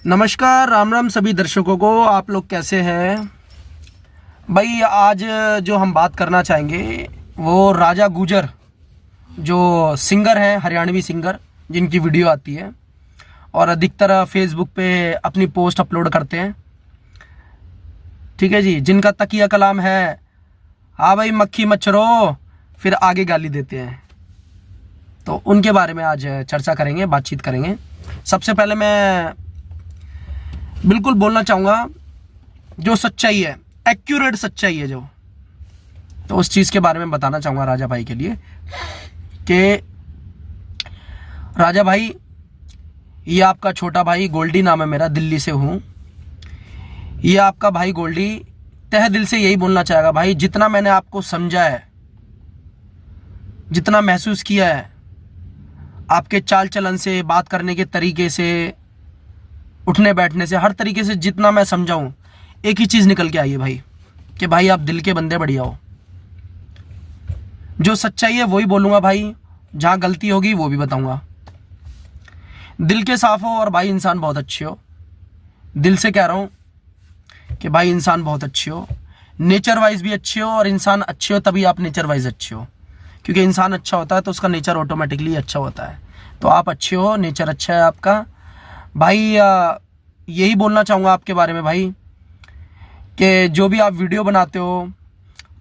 नमस्कार, राम राम सभी दर्शकों को। आप लोग कैसे हैं भाई? आज जो हम बात करना चाहेंगे वो राजा गुजर, जो सिंगर हैं, हरियाणवी सिंगर, जिनकी वीडियो आती है और अधिकतर फेसबुक पे अपनी पोस्ट अपलोड करते हैं। ठीक है जी, जिनका तकिया कलाम है, हाँ भाई मक्खी मच्छरों, फिर आगे गाली देते हैं। तो उनके बारे में आज चर्चा करेंगे, बातचीत करेंगे। सबसे पहले मैं बिल्कुल बोलना चाहूँगा, जो सच्चाई है, एक्यूरेट सच्चाई है जो, तो उस चीज़ के बारे में बताना चाहूँगा राजा भाई के लिए कि राजा भाई, ये आपका छोटा भाई गोल्डी, नाम है मेरा, दिल्ली से हूँ। ये आपका भाई गोल्डी तहे दिल से यही बोलना चाहेगा भाई, जितना मैंने आपको समझा है, जितना महसूस किया है, आपके चाल चलन से, बात करने के तरीके से, उठने बैठने से, हर तरीके से जितना मैं समझाऊं, एक ही चीज़ निकल के आई है भाई कि भाई आप दिल के बंदे बढ़िया हो। जो सच्चाई है वही बोलूँगा भाई, जहाँ गलती होगी वो भी बताऊँगा। दिल के साफ हो और भाई इंसान बहुत अच्छे हो। दिल से कह रहा हूँ कि भाई इंसान बहुत अच्छे हो, नेचर वाइज भी अच्छे हो, और इंसान अच्छे हो तभी आप नेचर वाइज अच्छे हो, क्योंकि इंसान अच्छा होता है तो उसका नेचर ऑटोमेटिकली अच्छा होता है। तो आप अच्छे हो, नेचर अच्छा है आपका भाई। यही बोलना चाहूँगा आपके बारे में भाई कि जो भी आप वीडियो बनाते हो,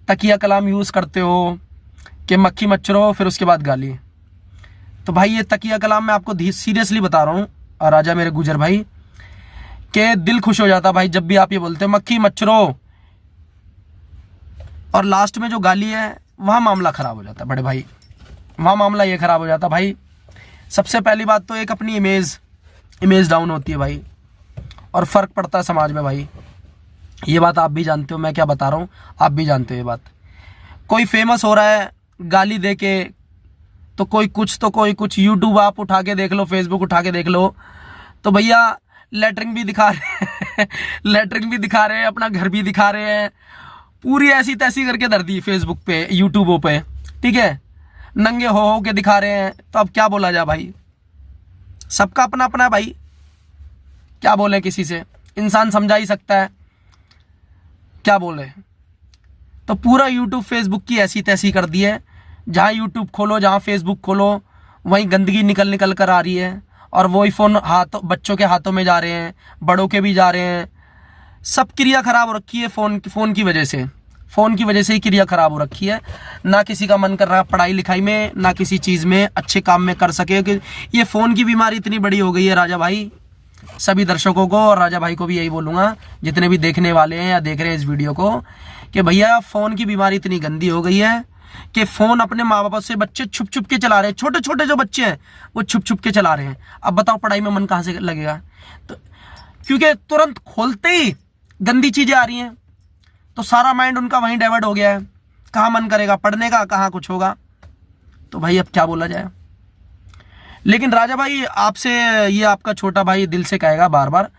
तकिया कलाम यूज़ करते हो कि मक्खी मच्छरों, फिर उसके बाद गाली। तो भाई ये तकिया कलाम मैं आपको सीरियसली बता रहा हूँ राजा मेरे गुजर भाई, कि दिल खुश हो जाता भाई जब भी आप ये बोलते हो मक्खी मच्छरों, और लास्ट में जो गाली है वहाँ मामला ख़राब हो जाता है बड़े भाई। वहाँ मामला ये ख़राब हो जाता भाई। सबसे पहली बात तो एक अपनी इमेज डाउन होती है भाई, और फ़र्क पड़ता है समाज में भाई। ये बात आप भी जानते हो, मैं क्या बता रहा हूँ आप भी जानते हो ये बात। कोई फेमस हो रहा है गाली दे के, तो कोई कुछ, तो कोई कुछ। यूट्यूब आप उठा के देख लो, फेसबुक उठा के देख लो, तो भैया लेटरिंग भी दिखा रहे हैं लेटरिंग भी दिखा रहे हैं, अपना घर भी दिखा रहे हैं, पूरी ऐसी तैसी करके धर दी फेसबुक पे, यूट्यूबों पे। ठीक है, नंगे हो के दिखा रहे हैं। तो अब क्या बोला जाए भाई, सबका अपना अपना है भाई, क्या बोले किसी से, इंसान समझा ही सकता है, क्या बोले। तो पूरा यूट्यूब फेसबुक की ऐसी तैसी कर दी है। जहाँ यूट्यूब खोलो, जहाँ फेसबुक खोलो, वहीं गंदगी निकल कर आ रही है, और वही फ़ोन बच्चों के हाथों में जा रहे हैं, बड़ों के भी जा रहे हैं। सब क्रिया खराब हो रखी है फ़ोन की वजह से। फ़ोन की वजह से ही क्रिया खराब हो रखी है। ना किसी का मन कर रहा पढ़ाई लिखाई में, ना किसी चीज़ में, अच्छे काम में कर सके, कि ये फ़ोन की बीमारी इतनी बड़ी हो गई है राजा भाई। सभी दर्शकों को और राजा भाई को भी यही बोलूँगा, जितने भी देखने वाले हैं या देख रहे हैं इस वीडियो को, कि भैया फ़ोन की बीमारी इतनी गंदी हो गई है कि फ़ोन अपने माँ बाप से बच्चे छुप छुप के चला रहे हैं। छोटे छोटे जो बच्चे हैं वो छुप छुप के चला रहे हैं। अब बताओ पढ़ाई में मन कहाँ से लगेगा? तो क्योंकि तुरंत खोलते ही गंदी चीज़ें आ रही हैं, तो सारा माइंड उनका वहीं डाइवर्ट हो गया है। कहाँ मन करेगा पढ़ने का, कहाँ कुछ होगा। तो भाई अब क्या बोला जाए। लेकिन राजा भाई आपसे, ये आपका छोटा भाई दिल से कहेगा बार बार,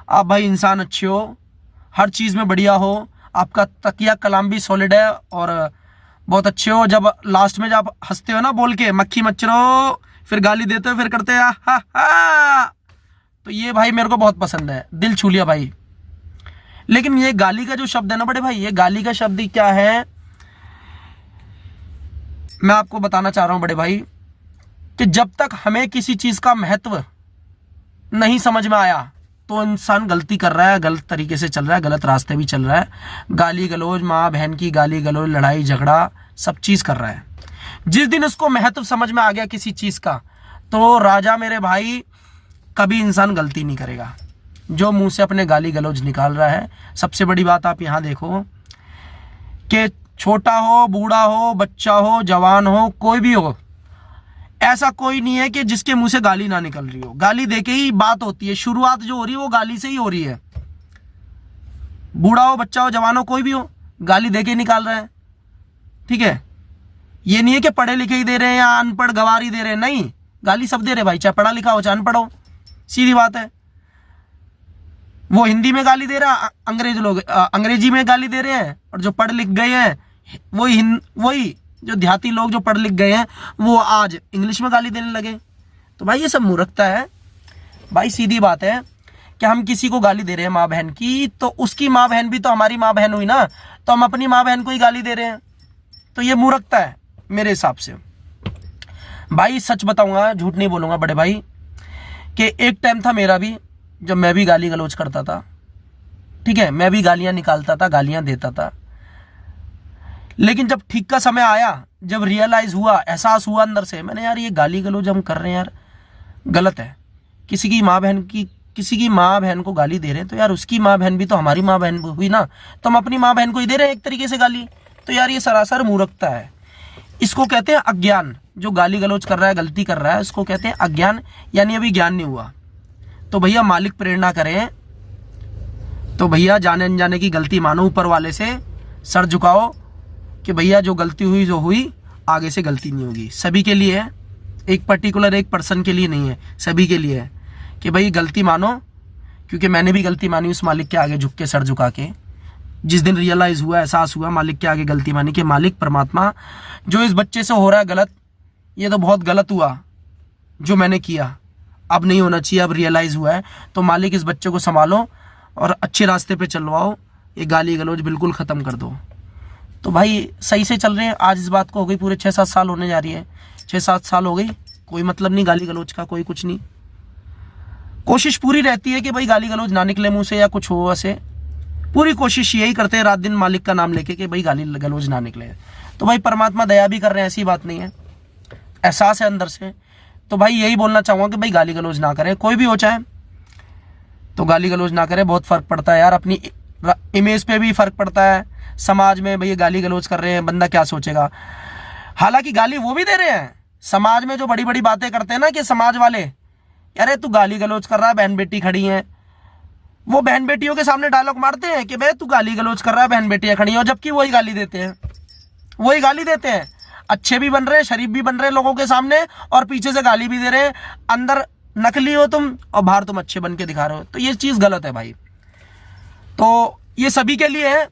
आप भाई इंसान अच्छे हो, हर चीज़ में बढ़िया हो, आपका तकिया कलाम भी सॉलिड है और बहुत अच्छे हो। जब लास्ट में जब हंसते हो ना बोल के मक्खी मच्छरों, फिर गाली देते हो, फिर करते हैं हा हा, तो ये भाई मेरे को बहुत पसंद है, दिल छू लिया भाई। लेकिन ये गाली का जो शब्द है ना बड़े भाई, ये गाली का शब्द क्या है, मैं आपको बताना चाह रहा हूं बड़े भाई, कि जब तक हमें किसी चीज का महत्व नहीं समझ में आया, तो इंसान गलती कर रहा है, गलत तरीके से चल रहा है, गलत रास्ते भी चल रहा है। गाली गलौज, माँ बहन की गाली गलौज, लड़ाई झगड़ा, सब चीज कर रहा है। जिस दिन उसको महत्व समझ में आ गया किसी चीज का, तो राजा मेरे भाई कभी इंसान गलती नहीं करेगा। जो मुंह से अपने गाली गलौज निकाल रहा है, सबसे बड़ी बात आप यहाँ देखो कि छोटा हो, बूढ़ा हो, बच्चा हो, जवान हो, कोई भी हो, ऐसा कोई नहीं है कि जिसके मुंह से गाली ना निकल रही हो। गाली देके ही बात होती है, शुरुआत जो हो रही है वो गाली से ही हो रही है। बूढ़ा हो, बच्चा हो, जवान हो, कोई भी हो, गाली देके निकाल रहा है। ठीक है, ये नहीं है कि पढ़े लिखे ही दे रहे हैं या अनपढ़ गवार ही दे रहे हैं, नहीं, गाली सब दे रहे भाई, चाहे पढ़ा लिखा हो चाहे अनपढ़ हो, सीधी बात है। वो हिंदी में गाली दे रहा, अंग्रेजी में गाली दे रहे हैं, और जो पढ़ लिख गए हैं वही जो देहाती लोग जो पढ़ लिख गए हैं वो आज इंग्लिश में गाली देने लगे। तो भाई ये सब मूर्खता है भाई। सीधी बात है कि हम किसी को गाली दे रहे हैं माँ बहन की, तो उसकी माँ बहन भी तो हमारी माँ बहन हुई ना, तो हम अपनी माँ बहन को ही गाली दे रहे हैं, तो ये मूर्खता है मेरे हिसाब से। भाई सच बताऊंगा, झूठ नहीं बोलूंगा बड़े भाई, कि एक टाइम था मेरा भी जब मैं भी गाली गलौज करता था, ठीक है, मैं भी गालियां निकालता था, गालियां देता था। लेकिन जब ठीक का समय आया, जब रियलाइज हुआ, एहसास हुआ अंदर से, मैंने यार ये गाली गलौज हम कर रहे हैं यार गलत है। किसी की माँ बहन को गाली दे रहे हैं, तो यार उसकी माँ बहन भी तो हमारी माँ बहन हुई ना, तो हम अपनी माँ बहन को ही दे रहे हैं एक तरीके से गाली। तो यार ये सरासर मूर्खता है, इसको कहते हैं अज्ञान। जो गाली गलौज कर रहा है, गलती कर रहा है, उसको कहते हैं अज्ञान, यानी अभी ज्ञान नहीं हुआ। तो भैया मालिक प्रेरणा करें, तो भैया जाने अनजाने की गलती मानो, ऊपर वाले से सर झुकाओ कि भैया जो गलती हुई जो हुई, आगे से गलती नहीं होगी। सभी के लिए है, एक पर्टिकुलर एक पर्सन के लिए नहीं है, सभी के लिए है कि भाई गलती मानो, क्योंकि मैंने भी गलती मानी उस मालिक के आगे झुक के, सर झुका के। जिस दिन रियलाइज हुआ, एहसास हुआ, मालिक के आगे गलती मानी कि मालिक परमात्मा, जो इस बच्चे से हो रहा है गलत, ये तो बहुत गलत हुआ जो मैंने किया, अब नहीं होना चाहिए, अब रियलाइज हुआ है, तो मालिक इस बच्चे को संभालो और अच्छे रास्ते पे चलवाओ, ये गाली गलौज बिल्कुल ख़त्म कर दो। तो भाई सही से चल रहे हैं। आज इस बात को हो गई पूरे 6-7 साल होने जा रही है, 6-7 साल हो गई, कोई मतलब नहीं गाली गलौज का, कोई कुछ नहीं। कोशिश पूरी रहती है कि भाई गाली गलौज ना निकले मुंह से या कुछ हो, ऐसे पूरी कोशिश यही करते हैं रात दिन मालिक का नाम लेके कि भाई गाली गलौज ना निकले। तो भाई परमात्मा दया भी कर रहे हैं, ऐसी बात नहीं है, एहसास है अंदर से। तो भाई यही बोलना चाहूँगा कि भाई गाली गलौज ना करें, कोई भी हो चाहे, तो गाली गलौज ना करें। बहुत फ़र्क पड़ता है यार, अपनी इमेज पे भी फ़र्क पड़ता है। समाज में भैया गाली गलौज कर रहे हैं, बंदा क्या सोचेगा। हालांकि गाली वो भी दे रहे हैं, समाज में जो बड़ी बड़ी बातें करते हैं ना कि समाज वाले, अरे तू गाली गलौज कर रहा है, बहन बेटी खड़ी हैं, वो बहन बेटियों के सामने डायलॉग मारते हैं कि भाई तू गाली गलौज कर रहा है, बहन बेटियां खड़ी हैं, और जबकि वही गाली देते हैं, वही गाली देते हैं। अच्छे भी बन रहे हैं, शरीफ भी बन रहे हैं लोगों के सामने, और पीछे से गाली भी दे रहे हैं। अंदर नकली हो तुम और बाहर तुम अच्छे बन के दिखा रहे हो, तो ये चीज़ गलत है भाई। तो ये सभी के लिए है,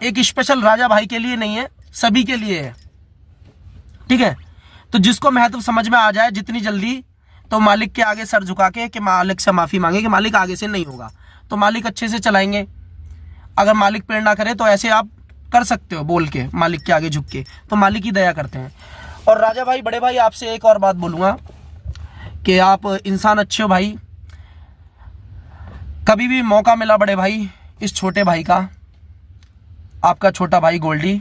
एक स्पेशल राजा भाई के लिए नहीं है, सभी के लिए है, ठीक है। तो जिसको महत्व समझ में आ जाए जितनी जल्दी, तो मालिक के आगे सर झुका के कि मालिक से माफ़ी मांगे कि मालिक आगे से नहीं होगा, तो मालिक अच्छे से चलाएंगे। अगर मालिक प्रेरणा करे तो ऐसे आप कर सकते हो, बोल के मालिक के आगे झुक के, तो मालिक ही दया करते हैं। और राजा भाई, बड़े भाई, आपसे एक और बात बोलूँगा कि आप इंसान अच्छे हो भाई। कभी भी मौका मिला बड़े भाई, इस छोटे भाई का, आपका छोटा भाई गोल्डी,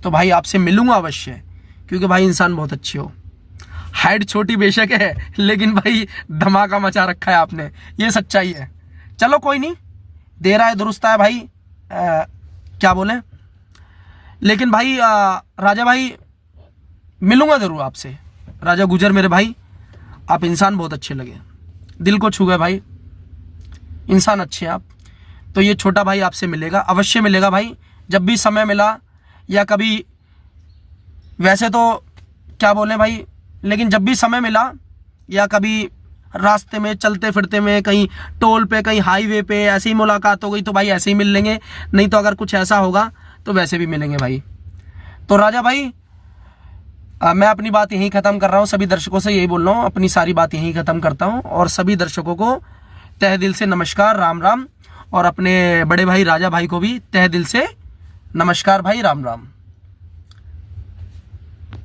तो भाई आपसे मिलूंगा अवश्य, क्योंकि भाई इंसान बहुत अच्छे हो। हाइट छोटी बेशक है, लेकिन भाई धमाका मचा रखा है आपने, ये सच्चाई है। चलो कोई नहीं, दे रहा है दुरुस्त है भाई, क्या बोले। लेकिन भाई राजा भाई, मिलूंगा जरूर आपसे। राजा गुजर मेरे भाई, आप इंसान बहुत अच्छे लगे, दिल को छू गए भाई, इंसान अच्छे आप। तो ये छोटा भाई आपसे मिलेगा, अवश्य मिलेगा भाई, जब भी समय मिला, या कभी, वैसे तो क्या बोले भाई, लेकिन जब भी समय मिला, या कभी रास्ते में चलते फिरते में, कहीं टोल पे, कहीं हाईवे पे, ऐसे ही मुलाकात हो गई तो भाई ऐसे ही मिल लेंगे, नहीं तो अगर कुछ ऐसा होगा तो वैसे भी मिलेंगे भाई। तो राजा भाई, मैं अपनी बात यहीं ख़त्म कर रहा हूँ, सभी दर्शकों से यही बोल रहा हूँ, अपनी सारी बात यहीं ख़त्म करता हूँ, और सभी दर्शकों को तहे दिल से नमस्कार, राम राम, और अपने बड़े भाई राजा भाई को भी तहे दिल से नमस्कार भाई, राम राम।